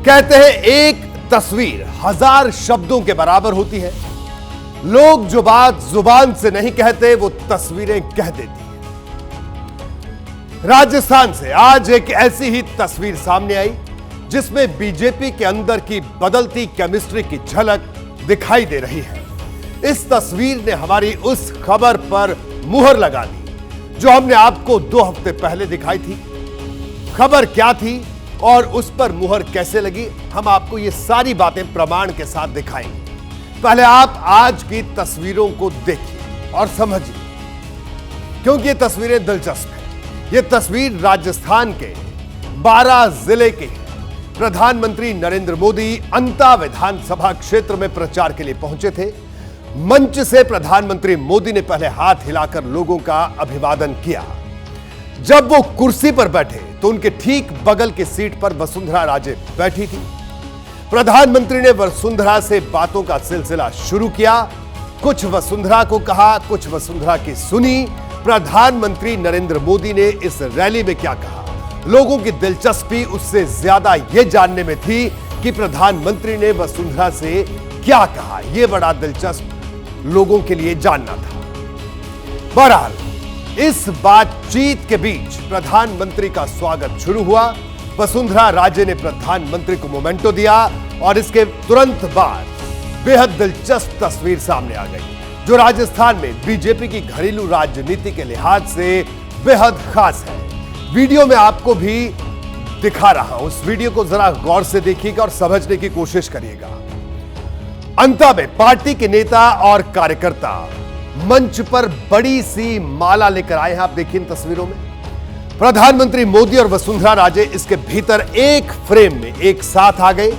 कहते हैं एक तस्वीर 1000 शब्दों के बराबर होती है। लोग जो बात जुबान से नहीं कहते वो तस्वीरें कह देती हैं। राजस्थान से आज एक ऐसी ही तस्वीर सामने आई जिसमें बीजेपी के अंदर की बदलती केमिस्ट्री की झलक दिखाई दे रही है। इस तस्वीर ने हमारी उस खबर पर मुहर लगा दी जो हमने आपको 2 हफ्ते पहले दिखाई थी। खबर क्या थी और उस पर मुहर कैसे लगी, हम आपको ये सारी बातें प्रमाण के साथ दिखाएंगे। पहले आप आज की तस्वीरों को देखिए और समझिए, क्योंकि ये तस्वीरें दिलचस्प हैं। ये तस्वीर राजस्थान के 12 जिले की है। प्रधानमंत्री नरेंद्र मोदी अंता विधानसभा क्षेत्र में प्रचार के लिए पहुंचे थे। मंच से प्रधानमंत्री मोदी ने पहले हाथ हिलाकर लोगों का अभिवादन किया। जब वो कुर्सी पर बैठे तो उनके ठीक बगल की सीट पर वसुंधरा राजे बैठी थी। प्रधानमंत्री ने वसुंधरा से बातों का सिलसिला शुरू किया। कुछ वसुंधरा को कहा, कुछ वसुंधरा की सुनी। प्रधानमंत्री नरेंद्र मोदी ने इस रैली में क्या कहा, लोगों की दिलचस्पी उससे ज्यादा यह जानने में थी कि प्रधानमंत्री ने वसुंधरा से क्या कहा। यह बड़ा दिलचस्प लोगों के लिए जानना था। बहरहाल इस बातचीत के बीच प्रधानमंत्री का स्वागत शुरू हुआ। वसुंधरा राजे ने प्रधानमंत्री को मोमेंटो दिया और इसके तुरंत बाद बेहद दिलचस्प तस्वीर सामने आ गई जो राजस्थान में बीजेपी की घरेलू राजनीति के लिहाज से बेहद खास है। वीडियो में आपको भी दिखा रहा हूं, उस वीडियो को जरा गौर से देखिएगा और समझने की कोशिश करिएगा। अंत में पार्टी के नेता और कार्यकर्ता मंच पर बड़ी सी माला लेकर आए हैं। आप देखिए इन तस्वीरों में प्रधानमंत्री मोदी और वसुंधरा राजे इसके भीतर एक फ्रेम में एक साथ आ गए।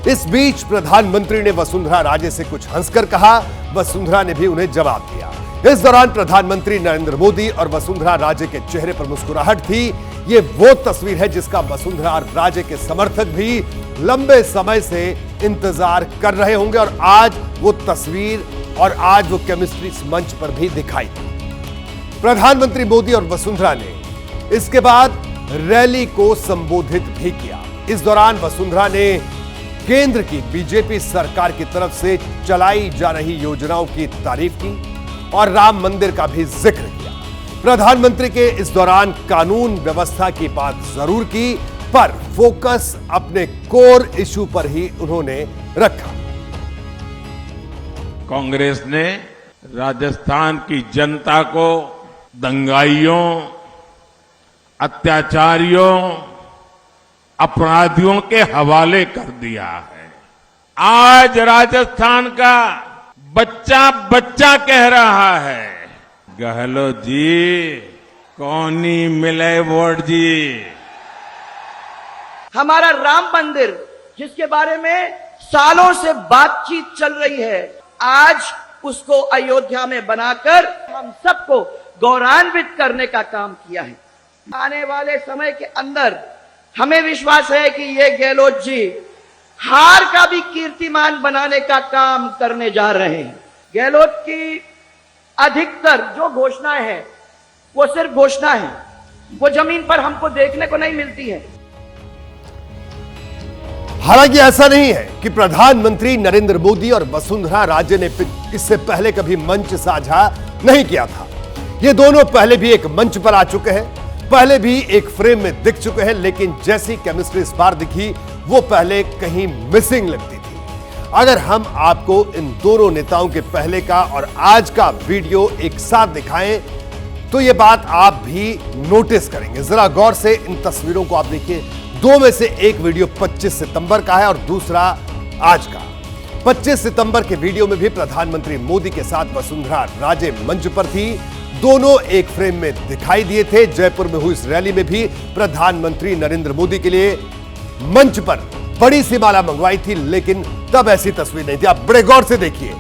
इस बीच प्रधानमंत्री ने वसुंधरा राजे से कुछ हंसकर कहा, वसुंधरा ने भी उन्हें जवाब दिया। इस दौरान प्रधानमंत्री नरेंद्र मोदी और वसुंधरा राजे के चेहरे पर मुस्कुराहट थी। ये वो तस्वीर है जिसका वसुंधरा राजे के समर्थक भी लंबे समय से इंतजार कर रहे होंगे और आज वो तस्वीर और आज वो केमिस्ट्री इस मंच पर भी दिखाई दी। प्रधानमंत्री मोदी और वसुंधरा ने इसके बाद रैली को संबोधित भी किया। इस दौरान वसुंधरा ने केंद्र की बीजेपी सरकार की तरफ से चलाई जा रही योजनाओं की तारीफ की और राम मंदिर का भी जिक्र किया। प्रधानमंत्री के इस दौरान कानून व्यवस्था की बात जरूर की, पर फोकस अपने कोर इशू पर ही उन्होंने रखा। कांग्रेस ने राजस्थान की जनता को दंगाइयों, अत्याचारियों, अपराधियों के हवाले कर दिया है। आज राजस्थान का बच्चा बच्चा कह रहा है, गहलोत जी कौनी मिले वोट जी। हमारा राम मंदिर जिसके बारे में सालों से बातचीत चल रही है, आज उसको अयोध्या में बनाकर हम सबको गौरवान्वित करने का काम किया है। आने वाले समय के अंदर हमें विश्वास है कि ये गहलोत जी हार का भी कीर्तिमान बनाने का काम करने जा रहे हैं। गहलोत की अधिकतर जो घोषणाएं हैं वो सिर्फ घोषणा है, वो जमीन पर हमको देखने को नहीं मिलती है। हालांकि ऐसा नहीं है कि प्रधानमंत्री नरेंद्र मोदी और वसुंधरा राजे ने इससे पहले कभी मंच साझा नहीं किया था। ये दोनों पहले भी एक मंच पर आ चुके हैं, पहले भी एक फ्रेम में दिख चुके हैं, लेकिन जैसी केमिस्ट्री इस बार दिखी वो पहले कहीं मिसिंग लगती थी। अगर हम आपको इन दोनों नेताओं के पहले का और आज का वीडियो एक साथ दिखाएं तो ये बात आप भी नोटिस करेंगे। जरा गौर से इन तस्वीरों को आप देखिए। दो में से एक वीडियो 25 सितंबर का है और दूसरा आज का। 25 सितंबर के वीडियो में भी प्रधानमंत्री मोदी के साथ वसुंधरा राजे मंच पर थी। दोनों एक फ्रेम में दिखाई दिए थे। जयपुर में हुई इस रैली में भी प्रधानमंत्री नरेंद्र मोदी के लिए मंच पर बड़ी सी माला मंगवाई थी, लेकिन तब ऐसी तस्वीर नहीं थी। आप बड़े गौर से देखिए,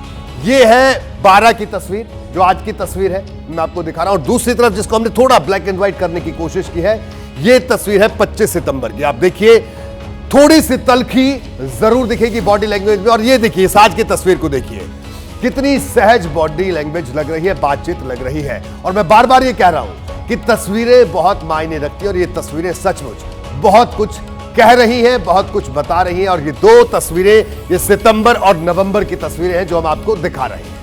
यह है 12 की तस्वीर जो आज की तस्वीर है, मैं आपको दिखा रहा हूं। दूसरी तरफ जिसको हमने थोड़ा ब्लैक एंड व्हाइट करने की कोशिश की है, यह तस्वीर है 25 सितंबर की। आप देखिए थोड़ी सी तलखी जरूर दिखेगी बॉडी लैंग्वेज में, और ये देखिए इस आज की तस्वीर को देखिए कितनी सहज बॉडी लैंग्वेज लग रही है, बातचीत लग रही है। और मैं बार बार ये कह रहा हूं कि तस्वीरें बहुत मायने रखती है और ये तस्वीरें सचमुच बहुत कुछ कह रही हैं, बहुत कुछ बता रही हैं। और ये दो तस्वीरें, ये सितंबर और नवंबर की तस्वीरें हैं जो हम आपको दिखा रहे हैं।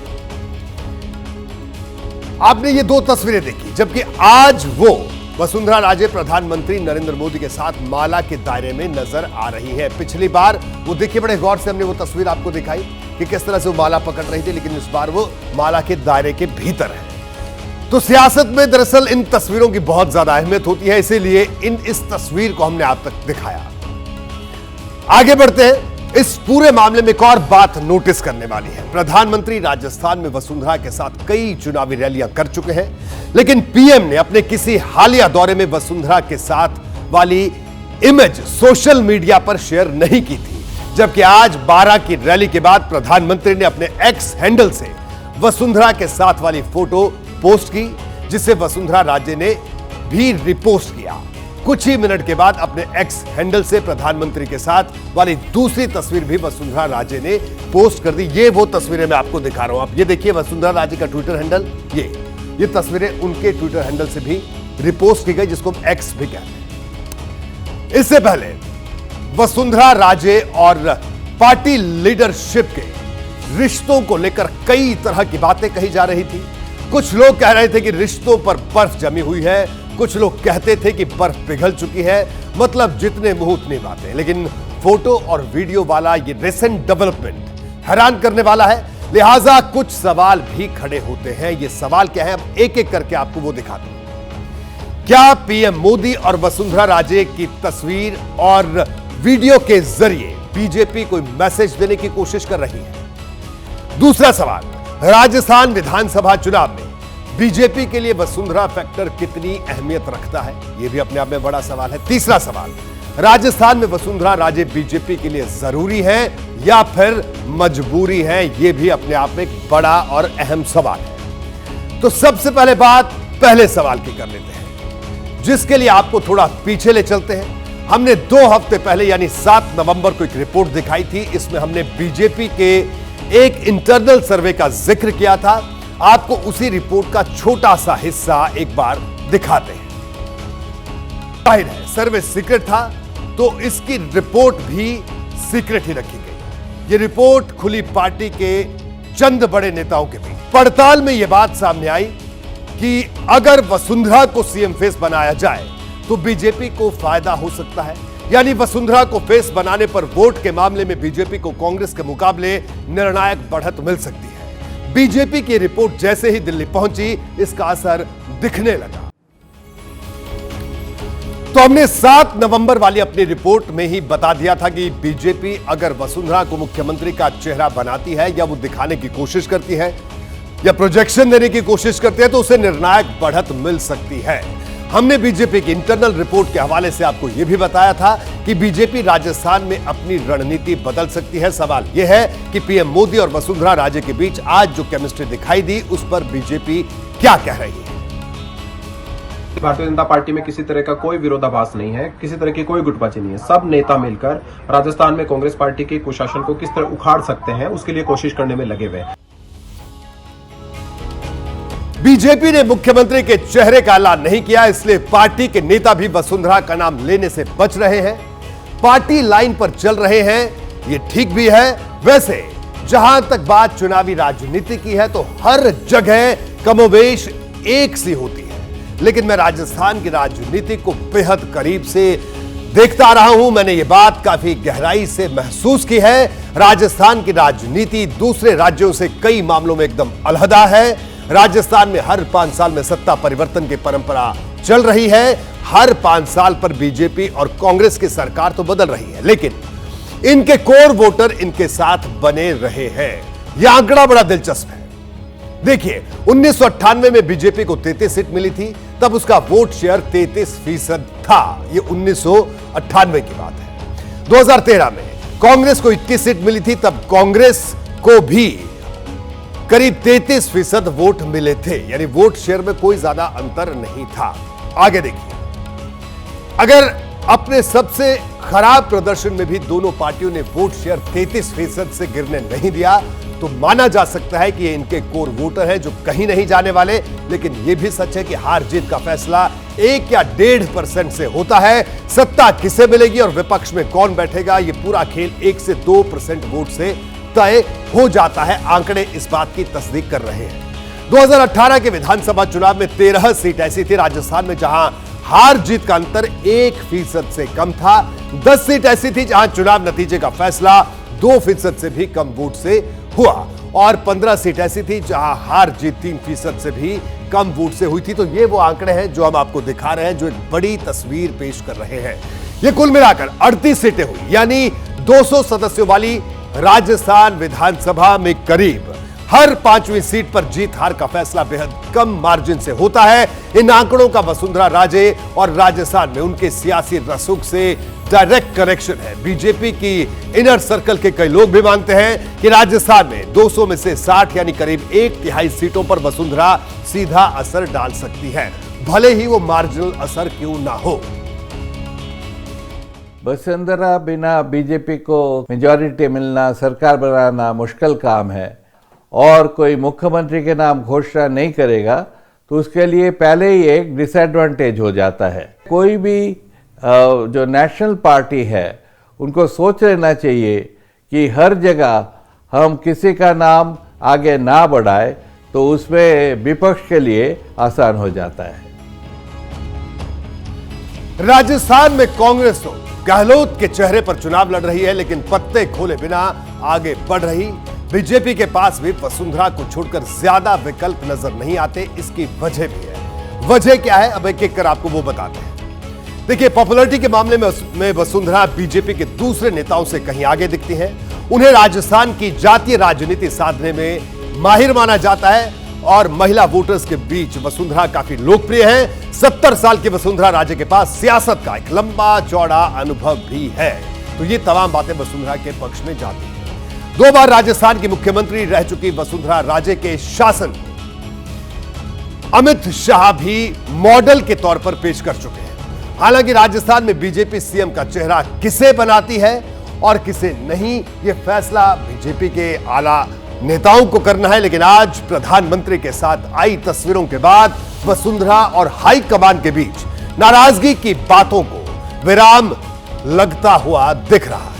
आपने ये दो तस्वीरें देखी, जबकि आज वो वसुंधरा राजे प्रधानमंत्री नरेंद्र मोदी के साथ माला के दायरे में नजर आ रही है। पिछली बार वो देखिए, बड़े गौर से हमने वो तस्वीर आपको दिखाई कि किस तरह से वो माला पकड़ रही थी, लेकिन इस बार वो माला के दायरे के भीतर है। तो सियासत में दरअसल इन तस्वीरों की बहुत ज्यादा अहमियत होती है, इसीलिए इस तस्वीर को हमने आप तक दिखाया। आगे बढ़ते हैं। इस पूरे मामले में एक और बात नोटिस करने वाली है। प्रधानमंत्री राजस्थान में वसुंधरा के साथ कई चुनावी रैलियां कर चुके हैं, लेकिन पीएम ने अपने किसी हालिया दौरे में वसुंधरा के साथ वाली इमेज सोशल मीडिया पर शेयर नहीं की थी। जबकि आज 12 की रैली के बाद प्रधानमंत्री ने अपने एक्स हैंडल से वसुंधरा के साथ वाली फोटो पोस्ट की, जिसे वसुंधरा राजे ने भी रिपोस्ट किया। कुछ ही मिनट के बाद अपने एक्स हैंडल से प्रधानमंत्री के साथ वाली दूसरी तस्वीर भी वसुंधरा राजे ने पोस्ट कर दी। ये वो तस्वीरें मैं आपको दिखा रहा हूं। आप ये देखिए, वसुंधरा राजे का ट्विटर हैंडल, ये तस्वीरें उनके ट्विटर हैंडल से भी रिपोस्ट की गई, जिसको हम एक्स भी कहते हैं। इससे पहले वसुंधरा राजे और पार्टी लीडरशिप के रिश्तों को लेकर कई तरह की बातें कही जा रही थी। कुछ लोग कह रहे थे कि रिश्तों पर बर्फ जमी हुई है, कुछ लोग कहते थे कि बर्फ पिघल चुकी है। मतलब जितने मुंह उतनी बातें। लेकिन फोटो और वीडियो वाला ये रिसेंट डेवलपमेंट हैरान करने वाला है, लिहाजा कुछ सवाल भी खड़े होते हैं। ये सवाल क्या है, अब एक एक करके आपको वो दिखाते हैं। क्या पीएम मोदी और वसुंधरा राजे की तस्वीर और वीडियो के जरिए बीजेपी कोई मैसेज देने की कोशिश कर रही है? दूसरा सवाल, राजस्थान विधानसभा चुनाव में बीजेपी के लिए वसुंधरा फैक्टर कितनी अहमियत रखता है? यह भी अपने आप में बड़ा सवाल है। तीसरा सवाल, राजस्थान में वसुंधरा राजे बीजेपी के लिए जरूरी है या फिर मजबूरी है? यह भी अपने आप में एक बड़ा और अहम सवाल है। तो सबसे पहले बात पहले सवाल की कर लेते हैं, जिसके लिए आपको थोड़ा पीछे ले चलते हैं। हमने 2 हफ्ते पहले यानी 7 नवंबर को एक रिपोर्ट दिखाई थी। इसमें हमने बीजेपी के एक इंटरनल सर्वे का जिक्र किया था। आपको उसी रिपोर्ट का छोटा सा हिस्सा एक बार दिखाते हैं। जाहिर है सर्वे सीक्रेट था, तो इसकी रिपोर्ट भी सीक्रेट ही रखी गई। यह रिपोर्ट खुली पार्टी के चंद बड़े नेताओं के बीच। पड़ताल में यह बात सामने आई कि अगर वसुंधरा को सीएम फेस बनाया जाए तो बीजेपी को फायदा हो सकता है। यानी वसुंधरा को फेस बनाने पर वोट के मामले में बीजेपी को कांग्रेस के मुकाबले निर्णायक बढ़त मिल सकती है। बीजेपी की रिपोर्ट जैसे ही दिल्ली पहुंची, इसका असर दिखने लगा। तो हमने 7 नवंबर वाली अपनी रिपोर्ट में ही बता दिया था कि बीजेपी अगर वसुंधरा को मुख्यमंत्री का चेहरा बनाती है या वो दिखाने की कोशिश करती है या प्रोजेक्शन देने की कोशिश करती है, तो उसे निर्णायक बढ़त मिल सकती है। हमने बीजेपी की इंटरनल रिपोर्ट के हवाले से आपको यह भी बताया था कि बीजेपी राजस्थान में अपनी रणनीति बदल सकती है। सवाल यह है कि पीएम मोदी और वसुंधरा राजे के बीच आज जो केमिस्ट्री दिखाई दी, उस पर बीजेपी क्या कह रही है? भारतीय जनता पार्टी में किसी तरह का कोई विरोधाभास नहीं है, किसी तरह की कोई गुटबाजी नहीं है। सब नेता मिलकर राजस्थान में कांग्रेस पार्टी के कुशासन को किस तरह उखाड़ सकते हैं, उसके लिए कोशिश करने में लगे हुए हैं। बीजेपी ने मुख्यमंत्री के चेहरे का ऐलान नहीं किया, इसलिए पार्टी के नेता भी वसुंधरा का नाम लेने से बच रहे हैं। पार्टी लाइन पर चल रहे हैं, यह ठीक भी है। वैसे जहां तक बात चुनावी राजनीति की है, तो हर जगह कमोबेश एक सी होती है। लेकिन मैं राजस्थान की राजनीति को बेहद करीब से देखता रहा हूं। मैंने यह बात काफी गहराई से महसूस की है। राजस्थान की राजनीति दूसरे राज्यों से कई मामलों में एकदम अलहदा है। राजस्थान में हर 5 साल में सत्ता परिवर्तन की परंपरा चल रही है। हर 5 साल पर बीजेपी और कांग्रेस की सरकार तो बदल रही है, लेकिन इनके कोर वोटर इनके साथ बने रहे हैं। यह आंकड़ा बड़ा दिलचस्प है। देखिए, 1998 में बीजेपी को 33 सीट मिली थी, तब उसका वोट शेयर 33% था। यह 1998 की बात है। 2013 में कांग्रेस को 21 सीट मिली थी, तब कांग्रेस को भी करीब 33% वोट मिले थे। यानी वोट शेयर में कोई ज्यादा अंतर नहीं था। आगे देखिए, अगर अपने सबसे खराब प्रदर्शन में भी दोनों पार्टियों ने वोट शेयर 33% से गिरने नहीं दिया, तो माना जा सकता है कि ये इनके कोर वोटर हैं जो कहीं नहीं जाने वाले। लेकिन यह भी सच है कि हार जीत का फैसला 1 या 1.5% से होता है। सत्ता किसे मिलेगी और विपक्ष में कौन बैठेगा, यह पूरा खेल 1 से 2% वोट से तय हो जाता है। आंकड़े इस बात की तस्दीक कर रहे हैं। 2018 के विधानसभा चुनाव में 13 सीट ऐसी थी राजस्थान में जहां हार जीत का अंतर 1% से कम था। 10 सीट ऐसी थी जहां चुनाव नतीजे का फैसला 2% से भी कम वोट से हुआ और 15 सीट ऐसी थी जहां हार जीत 3% से भी कम वोट से हुई थी। तो ये वो आंकड़े हैं जो हम आपको दिखा रहे हैं, जो एक बड़ी तस्वीर पेश कर रहे हैं। ये कुल मिलाकर 38 सीटें हुई, यानी 200 सदस्यों वाली राजस्थान विधानसभा में करीब हर 5वीं सीट पर जीत हार का फैसला बेहद कम मार्जिन से होता है। इन आंकड़ों का वसुंधरा राजे और राजस्थान में उनके सियासी रसूख से डायरेक्ट कनेक्शन है। बीजेपी की इनर सर्कल के कई लोग भी मानते हैं कि राजस्थान में 200 में से 60 यानी करीब 1/3 सीटों पर वसुंधरा सीधा असर डाल सकती है, भले ही वो मार्जिनल असर क्यों ना हो। वसुंधरा बिना बीजेपी को मेजॉरिटी मिलना, सरकार बनाना मुश्किल काम है और कोई मुख्यमंत्री के नाम घोषणा नहीं करेगा तो उसके लिए पहले ही एक डिसएडवांटेज हो जाता है। कोई भी जो नेशनल पार्टी है उनको सोच लेना चाहिए कि हर जगह हम किसी का नाम आगे ना बढ़ाए तो उसमें विपक्ष के लिए आसान हो जाता है। राजस्थान में कांग्रेस तो गहलोत के चेहरे पर चुनाव लड़ रही है, लेकिन पत्ते खोले बिना आगे बढ़ रही। बीजेपी के पास भी वसुंधरा को छोड़कर ज्यादा विकल्प नजर नहीं आते। इसकी वजह भी है। वजह क्या है, अब एक एक कर आपको वो बताते हैं। देखिए, पॉपुलैरिटी के मामले में वसुंधरा बीजेपी के दूसरे नेताओं से कहीं आगे दिखती हैं। उन्हें राजस्थान की जातीय राजनीति साधने में माहिर माना जाता है और महिला वोटर्स के बीच वसुंधरा काफी लोकप्रिय है। 70 साल की वसुंधरा राजे के पास सियासत का एक लंबा चौड़ा अनुभव भी है। तो ये तमाम बातें वसुंधरा के पक्ष में जाती हैं। 2 बार राजस्थान की मुख्यमंत्री रह चुकी वसुंधरा राजे के शासन अमित शाह भी मॉडल के तौर पर पेश कर चुके हैं। हालांकि राजस्थान में बीजेपी सीएम का चेहरा किसे बनाती है और किसे नहीं, यह फैसला बीजेपी के आला नेताओं को करना है। लेकिन आज प्रधानमंत्री के साथ आई तस्वीरों के बाद वसुंधरा और हाईकमान के बीच नाराजगी की बातों को विराम लगता हुआ दिख रहा है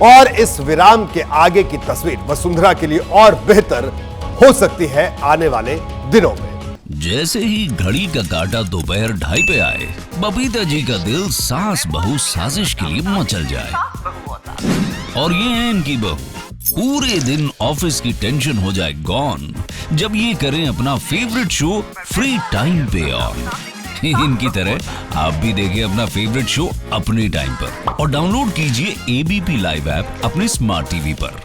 और इस विराम के आगे की तस्वीर वसुंधरा के लिए और बेहतर हो सकती है आने वाले दिनों में। जैसे ही घड़ी का काटा दोपहर 2:30 पे आए, बबीता जी का दिल सास बहू साजिश के लिए मचल जाए। और ये है इनकी बहू, पूरे दिन ऑफिस की टेंशन हो जाए गॉन जब ये करें अपना फेवरेट शो फ्री टाइम पे ऑन। इनकी तरह आप भी देखिए अपना फेवरेट शो अपने टाइम पर और डाउनलोड कीजिए एबीपी लाइव ऐप अपने स्मार्ट टीवी पर।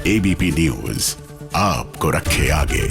एबीपी न्यूज आपको रखे आगे।